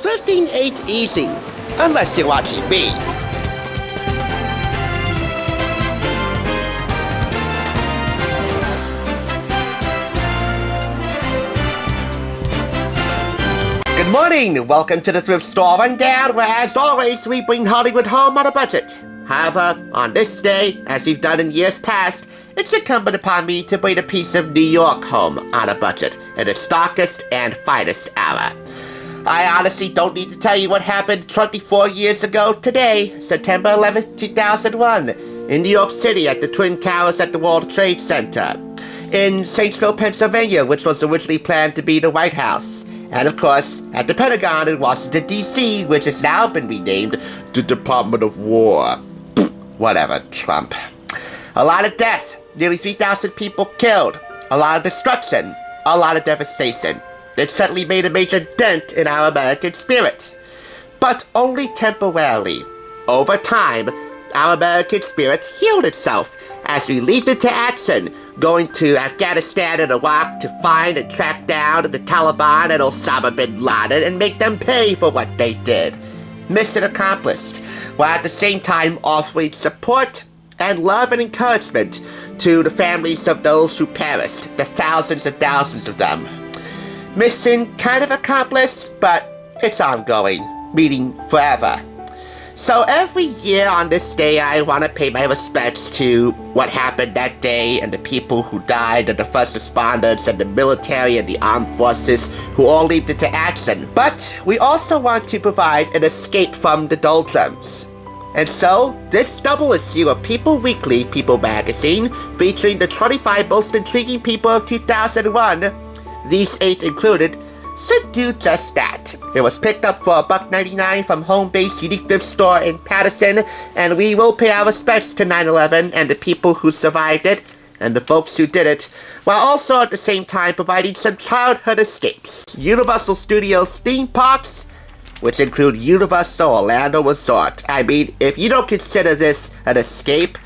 Thrifting ain't easy, unless you're watching me. Good morning! Welcome to the Thrift Store Rundown, where as always, we bring Hollywood home on a budget. However, on this day, as we've done in years past, it's incumbent upon me to bring a piece of New York home on a budget in its darkest and finest hour. I honestly don't need to tell you what happened 24 years ago today, September 11th, 2001, in New York City at the Twin Towers at the World Trade Center, in Shanksville, Pennsylvania, which was originally planned to be the White House, and of course, at the Pentagon in Washington, D.C., which has now been renamed the Department of War. Whatever, Trump. A lot of death, nearly 3,000 people killed, a lot of destruction, a lot of devastation. It certainly made a major dent in our American spirit. But only temporarily. Over time, our American spirit healed itself as we leaped into action, going to Afghanistan and Iraq to find and track down the Taliban and Osama bin Laden and make them pay for what they did. Mission accomplished, while at the same time offering support and love and encouragement to the families of those who perished, the thousands and thousands of them. Mission kind of accomplished, but it's ongoing, meaning forever. So every year on this day, I want to pay my respects to what happened that day and the people who died and the first responders and the military and the armed forces who all leaped into action. But we also want to provide an escape from the doldrums. And so, this double issue of People Weekly, People Magazine, featuring the 25 most intriguing people of 2001, these 8 included, should do just that. It was picked up for $1.99 from Home-Base Unique Thrift Store in Patterson, and we will pay our respects to 9/11 and the people who survived it, and the folks who did it, while also at the same time providing some childhood escapes. Universal Studios theme parks, which include Universal Orlando Resort. I mean, if you don't consider this an escape,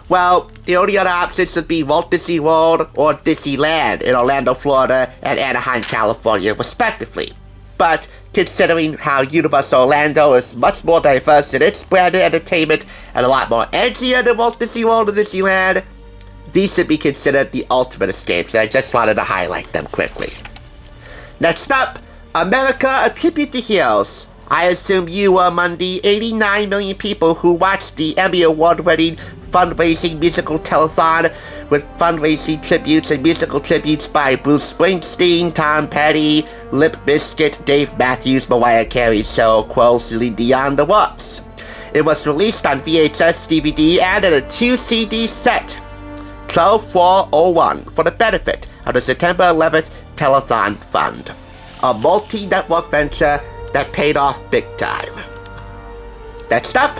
well, the only other options would be Walt Disney World or Disneyland in Orlando, Florida, and Anaheim, California, respectively. But considering how Universal Orlando is much more diverse in its branded entertainment and a lot more edgier than Walt Disney World and Disneyland, these should be considered the ultimate escapes, and I just wanted to highlight them quickly. Next up, America, a Tribute to Heroes. I assume you were among the 89 million people who watched the Emmy Award-winning fundraising musical telethon with fundraising tributes and musical tributes by Bruce Springsteen, Tom Petty, Limp Bizkit, Dave Matthews, Mariah Carey, Sheryl Crow, Celine Dion, the works. It was released on VHS, DVD, and in a 2-CD set, 12/4/01, for the benefit of the September 11th Telethon Fund. A multi-network venture that paid off big time. Next up,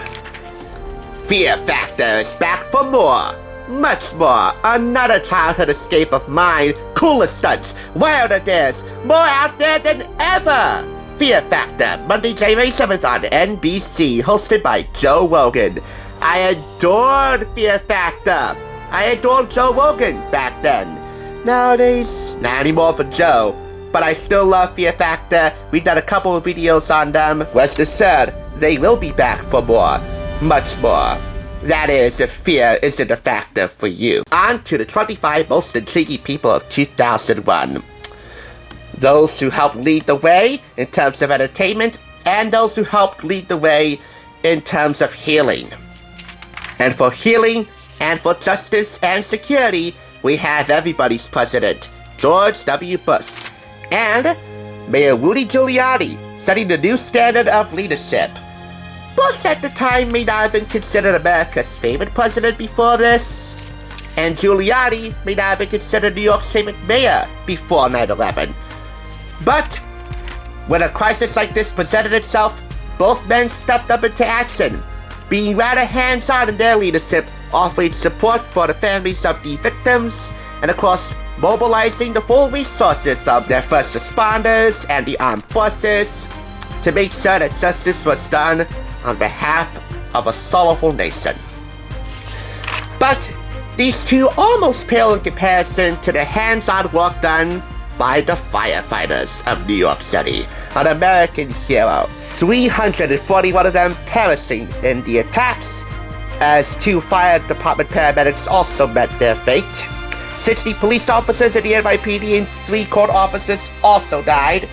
Fear Factor is back for more, much more. Another childhood escape of mine, cooler stunts, wilder dares, more out there than ever. Fear Factor, Monday, January 7th on NBC, hosted by Joe Rogan. I adored Fear Factor. I adored Joe Rogan back then. Nowadays, not anymore for Joe. But I still love Fear Factor. We've done a couple of videos on them. Rest assured, they will be back for more. Much more. That is, if fear isn't a factor for you. On to the 25 most intriguing people of 2001. Those who helped lead the way in terms of entertainment, and those who helped lead the way in terms of healing. And for healing, and for justice and security, we have everybody's president, George W. Bush. And Mayor Rudy Giuliani, setting the new standard of leadership. Bush at the time may not have been considered America's favorite president before this, and Giuliani may not have been considered New York's favorite mayor before 9/11. But when a crisis like this presented itself, both men stepped up into action, being rather hands-on in their leadership, offering support for the families of the victims, and of course, mobilizing the full resources of their first responders and the armed forces to make sure that justice was done on behalf of a sorrowful nation. But these two almost pale in comparison to the hands-on work done by the firefighters of New York City, an American hero. 341 of them perishing in the attacks, as 2 fire department paramedics also met their fate. 60 police officers in the NYPD and 3 court officers also died,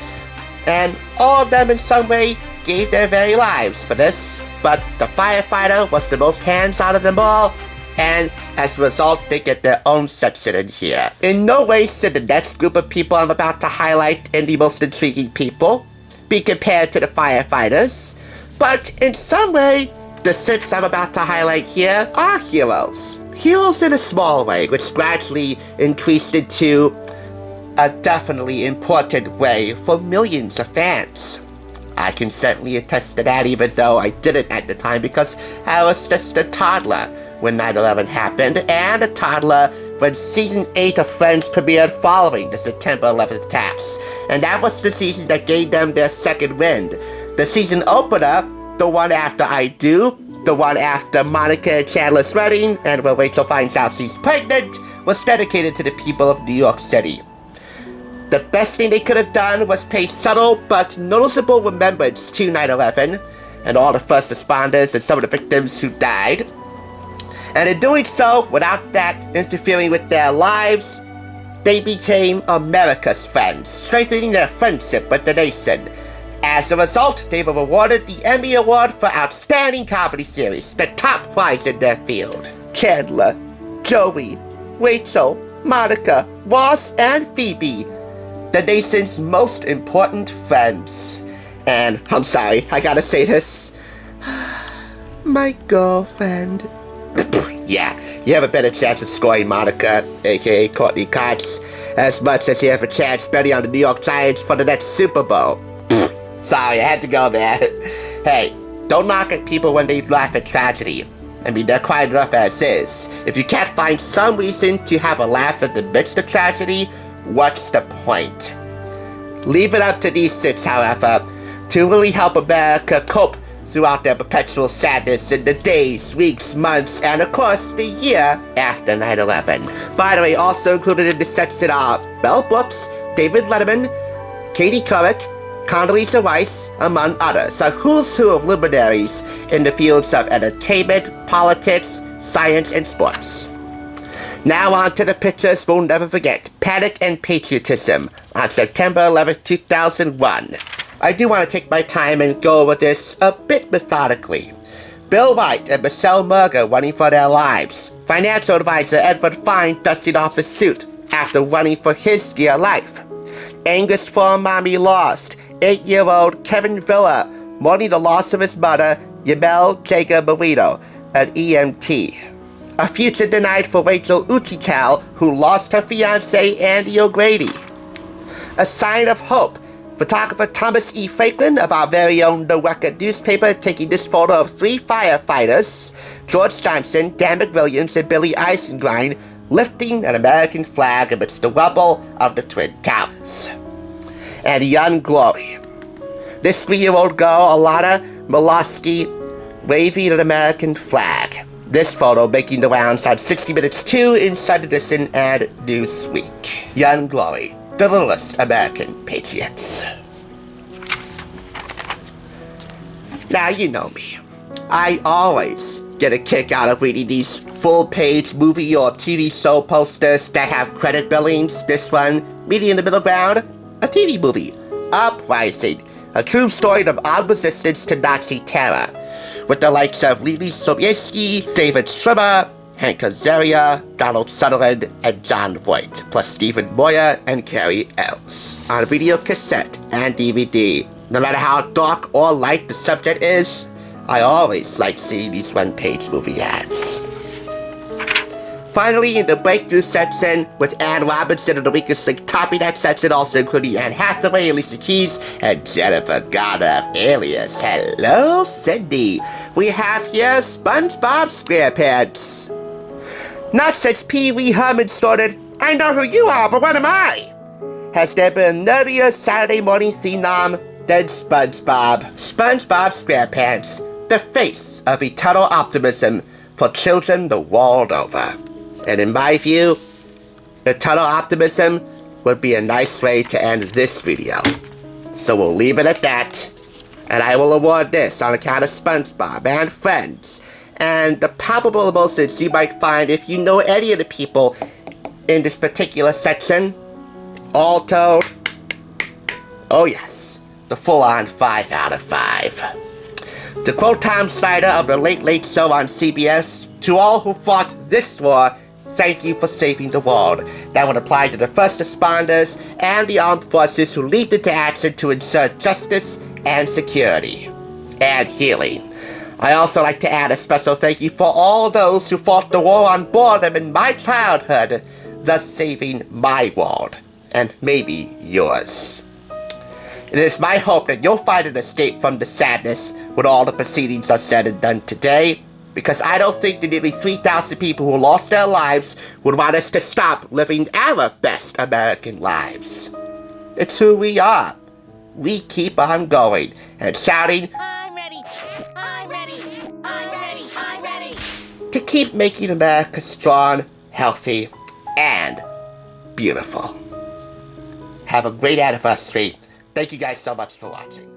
and all of them in some way gave their very lives for this, but the firefighter was the most hands-on of them all, and as a result, they get their own section in here. In no way should the next group of people I'm about to highlight and the most intriguing people be compared to the firefighters, but in some way, the 6 I'm about to highlight here are heroes. Heroes in a small way, which gradually increased into a definitely important way for millions of fans. I can certainly attest to that, even though I didn't at the time because I was just a toddler when 9/11 happened, and a toddler when Season 8 of Friends premiered following the September 11th attacks. And that was the season that gave them their second wind. The season opener, the one after I Do, the one after Monica and Chandler's wedding, and when Rachel finds out she's pregnant, was dedicated to the people of New York City. The best thing they could have done was pay subtle but noticeable remembrance to 9/11 and all the first responders and some of the victims who died. And in doing so, without that interfering with their lives, they became America's friends, strengthening their friendship with the nation. As a result, they were awarded the Emmy Award for Outstanding Comedy Series, the top prize in their field. Chandler, Joey, Rachel, Monica, Ross, and Phoebe, the nation's most important friends. And, I'm sorry, I gotta say this, my girlfriend. Yeah, you have a better chance of scoring Monica, aka Courtney Cox, as much as you have a chance betting on the New York Giants for the next Super Bowl. Sorry, I had to go there. Hey, don't knock at people when they laugh at tragedy. I mean, they're quite enough as is. If you can't find some reason to have a laugh in the midst of tragedy, what's the point? Leave it up to these 6, however, to really help America cope throughout their perpetual sadness in the days, weeks, months, and of course, the year after 9/11. By the way, also included in this section are Mel Brooks, David Letterman, Katie Couric, Condoleezza Rice, among others, a who's who of luminaries in the fields of entertainment, politics, science, and sports. Now on to the pictures we'll never forget, Panic and Patriotism, on September 11th, 2001. I do want to take my time and go over this a bit methodically. Bill White and Michelle Merger running for their lives. Financial advisor Edward Fine dusting off his suit after running for his dear life. Angus for Mommy Lost. 8-year-old Kevin Villa mourning the loss of his mother, Yamel Jacob Marino, an EMT. A future denied for Rachel Uchikal, who lost her fiancé Andy O'Grady. A sign of hope. Photographer Thomas E. Franklin of our very own The Record newspaper taking this photo of 3 firefighters, George Johnson, Dan McWilliams, and Billy Eisengrind, lifting an American flag amidst the rubble of the Twin Towers. And Young Glory. This 3-year-old girl, Alana Molosky, waving an American flag. This photo making the rounds on 60 Minutes 2, Inside Edition, and Newsweek. Young Glory. The littlest American patriots. Now you know me. I always get a kick out of reading these full-page movie or TV show posters that have credit billings. This one, meeting in the middle ground, a TV movie, Uprising, a true story of odd resistance to Nazi terror, with the likes of Lily Sobieski, David Schwimmer, Hank Azaria, Donald Sutherland, and John Voight, plus Stephen Moyer and Carrie Ells. On video cassette and DVD. No matter how dark or light the subject is, I always like seeing these one-page movie ads. Finally, in the breakthrough section, with Anne Robinson and the weakest link topping that section, also including Anne Hathaway, Alicia Keys, and Jennifer Garner of Alias. Hello, Cindy. We have here SpongeBob SquarePants. Not since Pee Wee Herman started, I know who you are, but what am I? Has there been a nerdier Saturday morning phenom than SpongeBob? SpongeBob SquarePants, the face of eternal optimism for children the world over. And in my view, eternal optimism would be a nice way to end this video. So we'll leave it at that. And I will award this on account of SpongeBob and friends, and the probable emotions you might find if you know any of the people in this particular section. All told, oh yes, the full-on 5 out of 5. To quote Tom Snyder of The Late Late Show on CBS, "To all who fought this war, thank you for saving the world." That would apply to the first responders and the armed forces who leaped into action to ensure justice and security and healing. I also like to add a special thank you for all those who fought the war on boredom in my childhood, thus saving my world, and maybe yours. It is my hope that you'll find an escape from the sadness when all the proceedings are said and done today, because I don't think the nearly 3,000 people who lost their lives would want us to stop living our best American lives. It's who we are. We keep on going and shouting, "I'm ready, I'm ready, I'm ready, I'm ready," to keep making America strong, healthy, and beautiful. Have a great anniversary. Thank you guys so much for watching.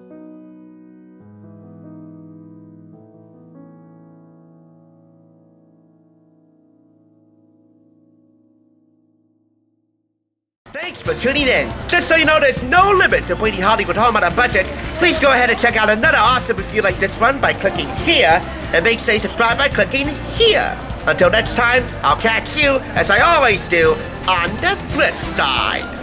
Thanks for tuning in. Just so you know, there's no limit to bringing Hollywood home on a budget. Please go ahead and check out another awesome review like this one by clicking here, and make sure you subscribe by clicking here. Until next time, I'll catch you, as I always do, on the flip side.